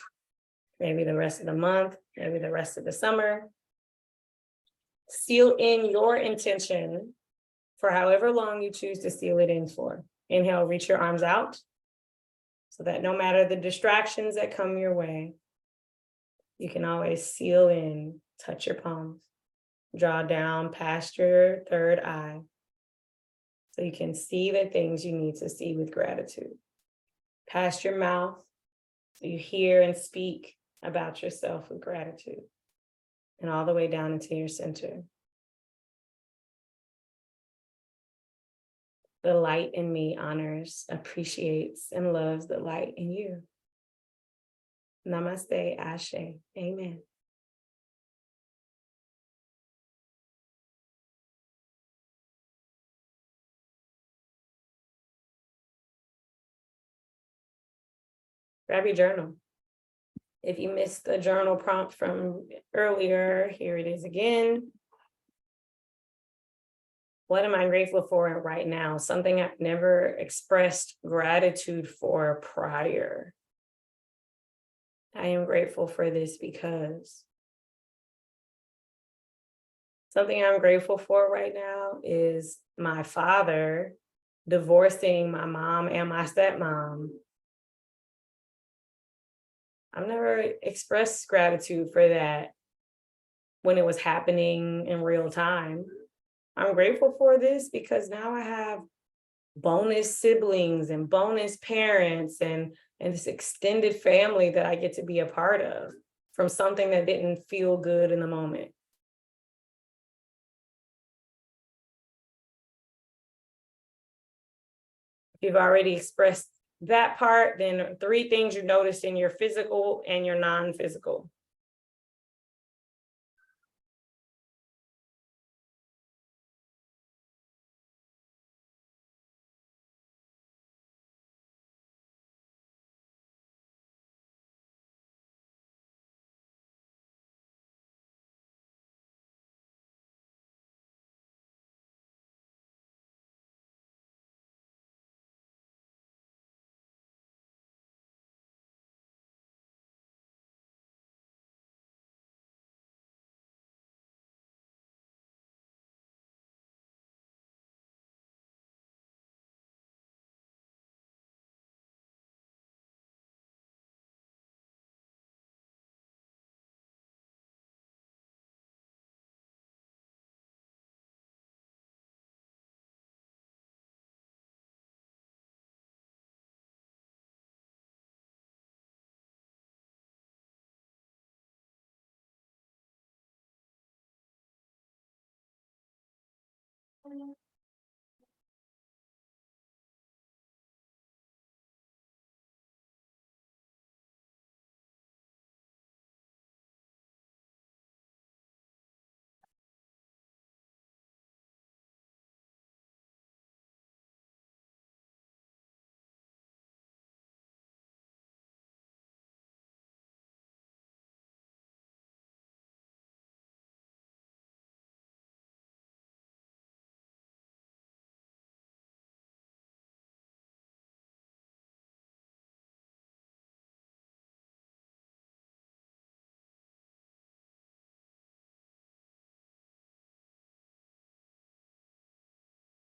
A: maybe the rest of the month, maybe the rest of the summer. Seal in your intention for however long you choose to seal it in for. Inhale, reach your arms out so that no matter the distractions that come your way, you can always seal in, touch your palms, draw down past your third eye so you can see the things you need to see with gratitude. Past your mouth so you hear and speak about yourself with gratitude, and all the way down into your center. The light in me honors, appreciates, and loves the light in you. Namaste, Ashe. Amen. Grab your journal. If you missed the journal prompt from earlier, here it is again. What am I grateful for right now? Something I've never expressed gratitude for prior. I am grateful for this because. Something I'm grateful for right now is my father divorcing my mom and my stepmom. I've never expressed gratitude for that
B: when it was happening in real time. I'm grateful for this because now I have bonus siblings and bonus parents and this extended family that I get to be a part of from something that didn't feel good in the moment. If you've already expressed that part, then 3 things you noticed in your physical and your non-physical.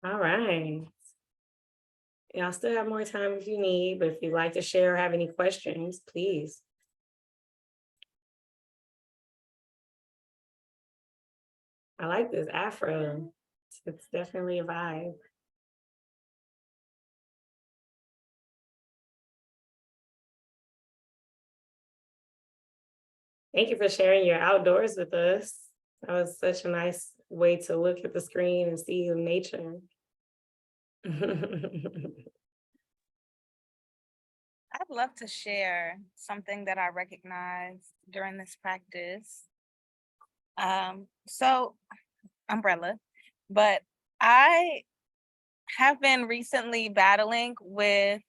B: All right. Y'all still have more time if you need, but if you'd like to share or have any questions, please. I like this afro. It's definitely a vibe. Thank you for sharing your outdoors with us. That was such a nice way to look at the screen and see nature.
C: I'd love to share something that I recognized during this practice. So umbrella, but I have been recently battling with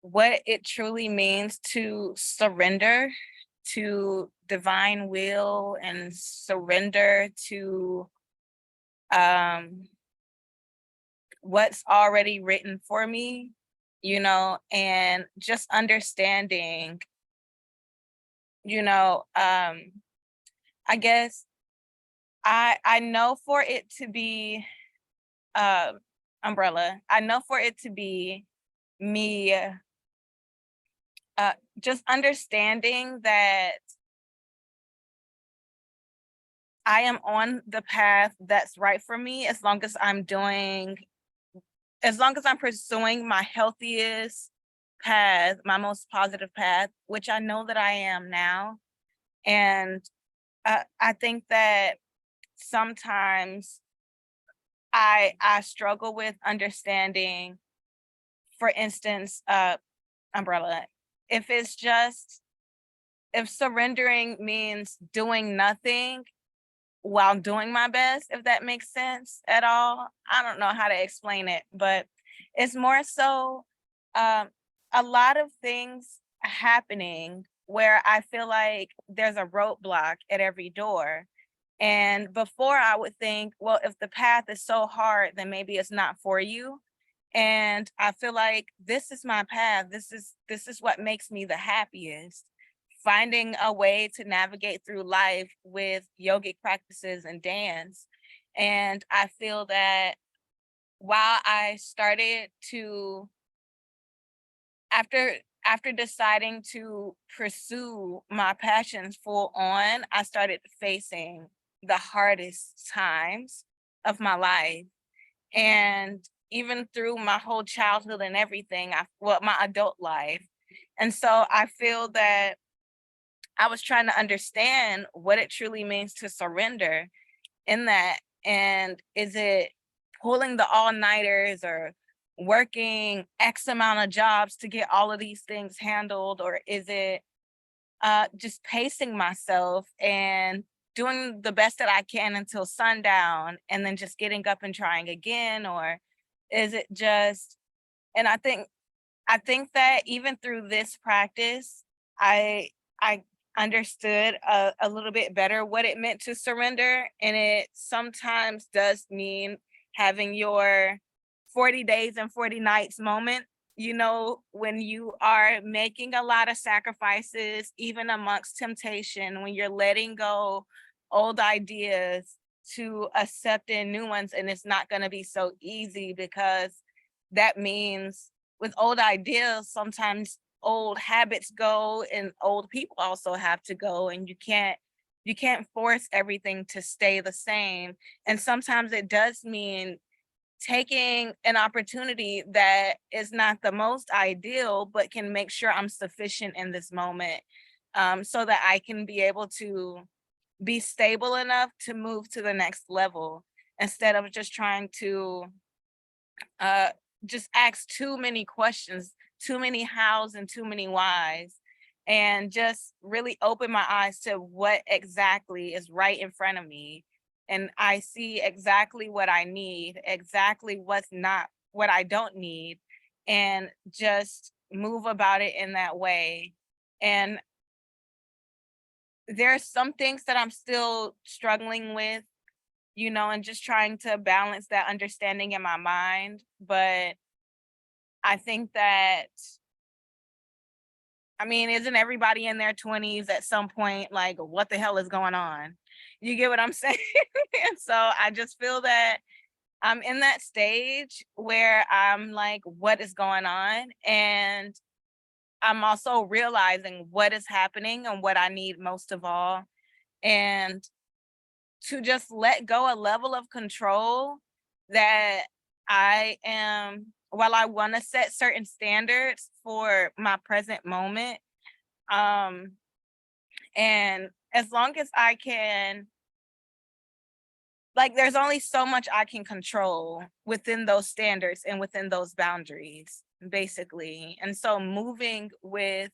C: what it truly means to surrender to divine will and surrender to um what's already written for me, and just understanding, you know, I guess I know for it to be uh umbrella. I know for it to be me just understanding that I am on the path that's right for me as long as I'm pursuing my healthiest path, my most positive path, which I know that I am now. And I think that sometimes I struggle with understanding, for instance, umbrella. If it's just if surrendering means doing nothing while doing my best, if that makes sense at all. I don't know how to explain it, but it's more so um, a lot of things happening where I feel like there's a roadblock at every door. And before I would think, well, if the path is so hard, then maybe it's not for you. And I feel like this is my path. This is what makes me the happiest. Finding a way to navigate through life with yogic practices and dance. And I feel that while I started to after after deciding to pursue my passions full on, I started facing the hardest times of my life. And even through my whole childhood and everything, my adult life. And so I feel that I was trying to understand what it truly means to surrender in that. And is it pulling the all-nighters or working X amount of jobs to get all of these things handled? Or is it just pacing myself and doing the best that I can until sundown and then just getting up and trying again? Or is it just, and I think that even through this practice, I understood a little bit better what it meant to surrender. And it sometimes does mean having your 40 days and 40 nights moment, when you are making a lot of sacrifices, even amongst temptation, when you're letting go old ideas to accepting new ones. And it's not going to be so easy, because that means with old ideas, sometimes old habits go and old people also have to go, and you can't force everything to stay the same. And sometimes it does mean taking an opportunity that is not the most ideal, but can make sure I'm sufficient in this moment, so that I can be able to be stable enough to move to the next level, instead of just trying to uh, just ask too many questions, too many hows and too many whys, and just really open my eyes to what exactly is right in front of me. And I see exactly what I need, exactly what's not, what I don't need, and just move about it in that way. And there's some things that I'm still struggling with, and just trying to balance that understanding in my mind. But I think that, isn't everybody in their 20s at some point like, what the hell is going on? You get what I'm saying? And so I just feel that I'm in that stage where I'm like, what is going on? And I'm also realizing what is happening and what I need most of all. And to just let go a level of control that while I want to set certain standards for my present moment, um, and as long as I can, like, there's only so much I can control within those standards and within those boundaries, basically. And so moving with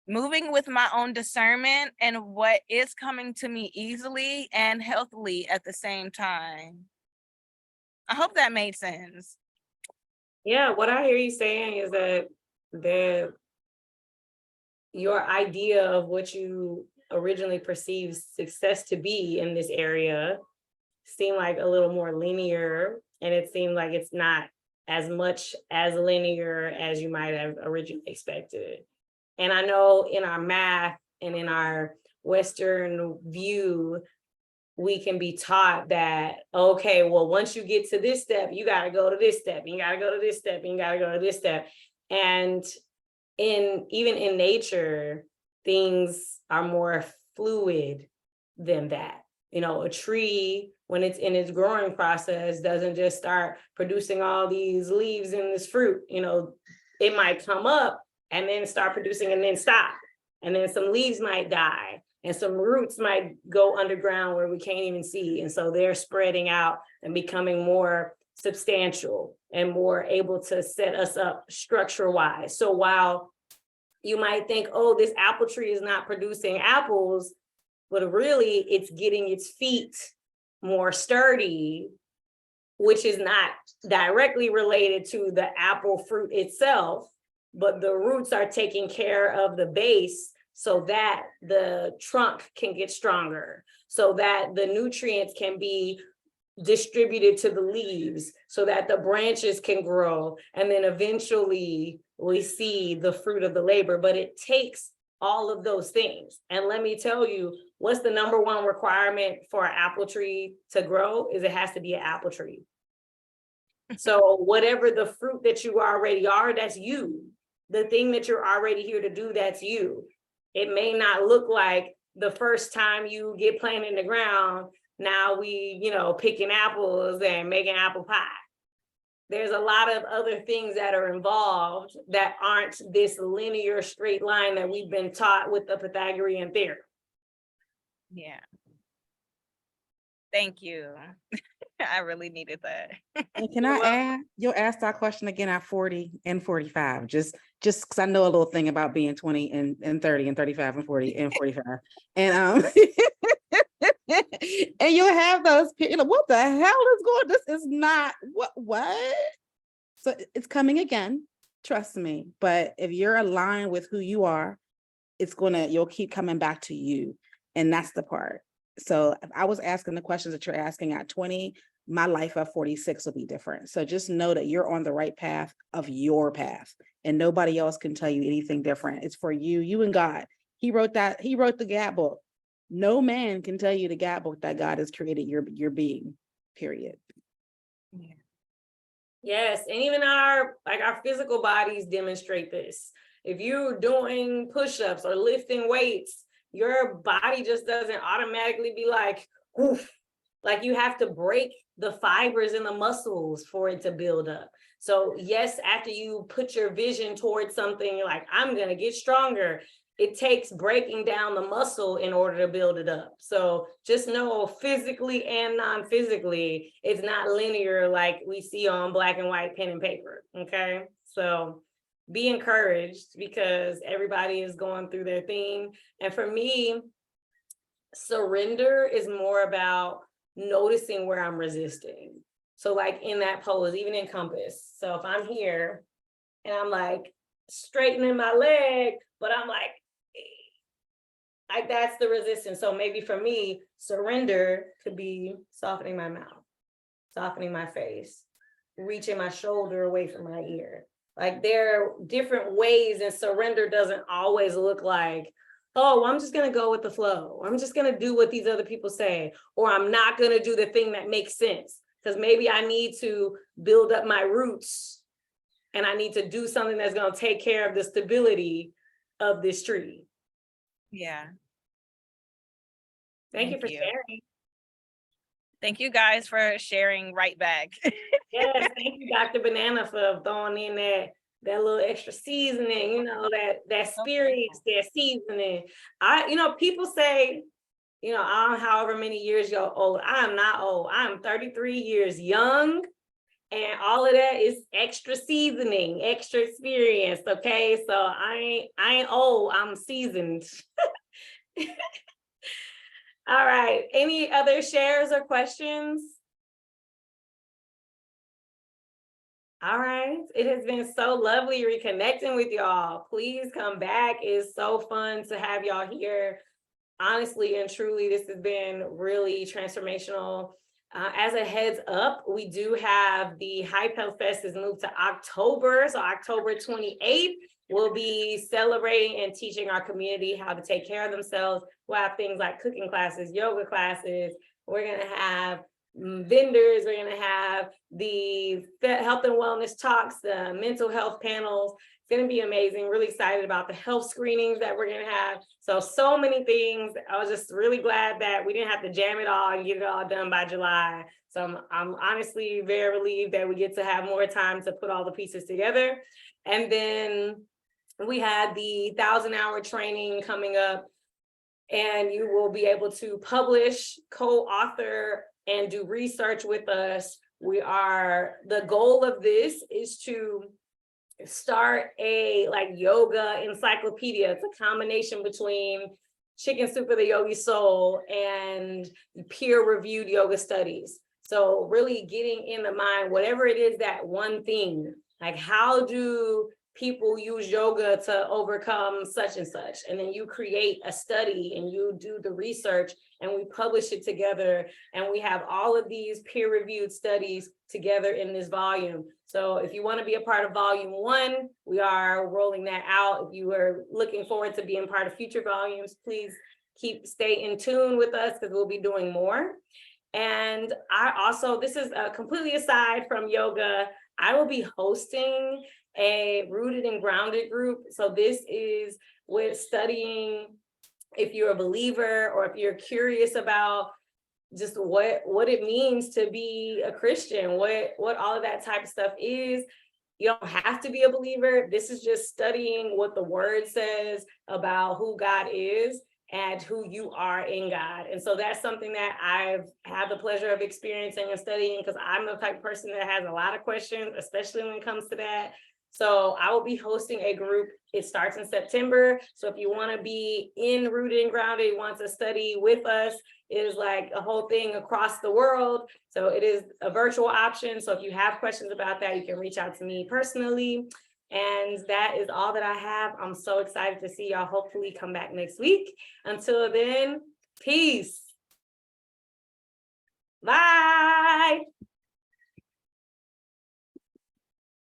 C: my own discernment and what is coming to me easily and healthily at the same time. I hope that made sense.
B: Yeah, what I hear you saying is that the your idea of what you originally perceived success to be in this area seemed like a little more linear, and it seemed like it's not as much as linear as you might have originally expected. And I know in our math and in our Western view, we can be taught that, okay, well, once you get to this step, you got to go to this step, and you got to go to this step, and you got to go to this step. And even in nature, things are more fluid than that. A tree, when it's in its growing process, doesn't just start producing all these leaves and this fruit. It might come up and then start producing and then stop. And then some leaves might die and some roots might go underground where we can't even see. And so they're spreading out and becoming more substantial and more able to set us up structure-wise. So while you might think, oh, this apple tree is not producing apples, but really it's getting its feet more sturdy, which is not directly related to the apple fruit itself, but the roots are taking care of the base so that the trunk can get stronger, so that the nutrients can be distributed to the leaves, so that the branches can grow, and then eventually we see the fruit of the labor. But it takes all of those things. And let me tell you, what's the number one requirement for an apple tree to grow is it has to be an apple tree. So whatever the fruit that you already are, that's you. the thing that you're already here to do, that's you. It may not look like the first time you get planted in the ground, now we, picking apples and making apple pie. There's a lot of other things that are involved that aren't this linear straight line that we've been taught with the Pythagorean theorem.
C: Yeah. Thank you. I really needed that.
D: And can I add, you'll ask that question again at 40 and 45, just because I know a little thing about being 20 and 30 and 35 and 40 and 45. And and you'll have those, what the hell is going, this is not, what? So it's coming again, trust me. But if you're aligned with who you are, you'll keep coming back to you. And that's the part. So if I was asking the questions that you're asking at 20, my life at 46 will be different. So just know that you're on the right path of your path, and nobody else can tell you anything different. It's for you and God. He wrote the gap book. No man can tell you the gap book that God has created your being, period.
C: Yeah.
B: Yes, and even our physical bodies demonstrate this. If you're doing push-ups or lifting weights, your body just doesn't automatically be like, oof. Like you have to break the fibers in the muscles for it to build up. So yes, after you put your vision towards something, you're like, I'm gonna get stronger. It takes breaking down the muscle in order to build it up. So just know physically and non-physically, it's not linear like we see on black and white pen and paper, okay? So be encouraged because everybody is going through their thing. And for me, surrender is more about noticing where I'm resisting. So like in that pose, even in compass. So if I'm here and I'm like straightening my leg, but I'm like that's the resistance. So maybe for me, surrender could be softening my mouth, softening my face, reaching my shoulder away from my ear. Like there are different ways, and surrender doesn't always look like, oh, I'm just going to go with the flow. I'm just going to do what these other people say, or I'm not going to do the thing that makes sense because maybe I need to build up my roots and I need to do something that's going to take care of the stability of this tree.
C: Yeah.
B: Thank you for sharing.
C: Thank you guys for sharing right back.
B: Yes, thank you, Dr. Banana, for throwing in that little extra seasoning, that spirit, that seasoning. People say, I'm however many years you're old. I'm not old. I'm 33 years young. And all of that is extra seasoning, extra experience. Okay. So I ain't old. I'm seasoned. All right. Any other shares or questions? All right. It has been so lovely reconnecting with y'all. Please come back. It's so fun to have y'all here. Honestly and truly, this has been really transformational. As a heads up, we do have the Hype Health Fest is moved to October. So October 28th, we'll be celebrating and teaching our community how to take care of themselves. We'll have things like cooking classes, yoga classes. We're going to have vendors. We're going to have the health and wellness talks, the mental health panels. It's going to be amazing. Really excited about the health screenings that we're going to have. So many things. I was just really glad that we didn't have to jam it all and get it all done by July. So I'm honestly very relieved that we get to have more time to put all the pieces together. And then we had the 1,000-hour training coming up, and you will be able to publish, co-author, and do research with us. The goal of this is to start a yoga encyclopedia. It's a combination between Chicken Soup for the Yogi Soul and peer-reviewed yoga studies. So really getting in the mind, whatever it is, that one thing, like how do people use yoga to overcome such and such? And then you create a study and you do the research and we publish it together. And we have all of these peer-reviewed studies together in this volume. So if you want to be a part of volume 1, we are rolling that out. If you are looking forward to being part of future volumes, please stay in tune with us because we'll be doing more. And this is completely aside from yoga, I will be hosting a rooted and grounded group. So this is with studying if you're a believer or if you're curious about just what it means to be a Christian, what all of that type of stuff is. You don't have to be a believer. This is just studying what the word says about who God is and who you are in God. And so that's something that I've had the pleasure of experiencing and studying, because I'm the type of person that has a lot of questions, especially when it comes to that. So I will be hosting a group. It starts in September. So if you want to be in Rooted and Grounded, want to study with us, it is like a whole thing across the world. So it is a virtual option. So if you have questions about that, you can reach out to me personally. And that is all that I have. I'm so excited to see y'all hopefully come back next week. Until then, peace. Bye.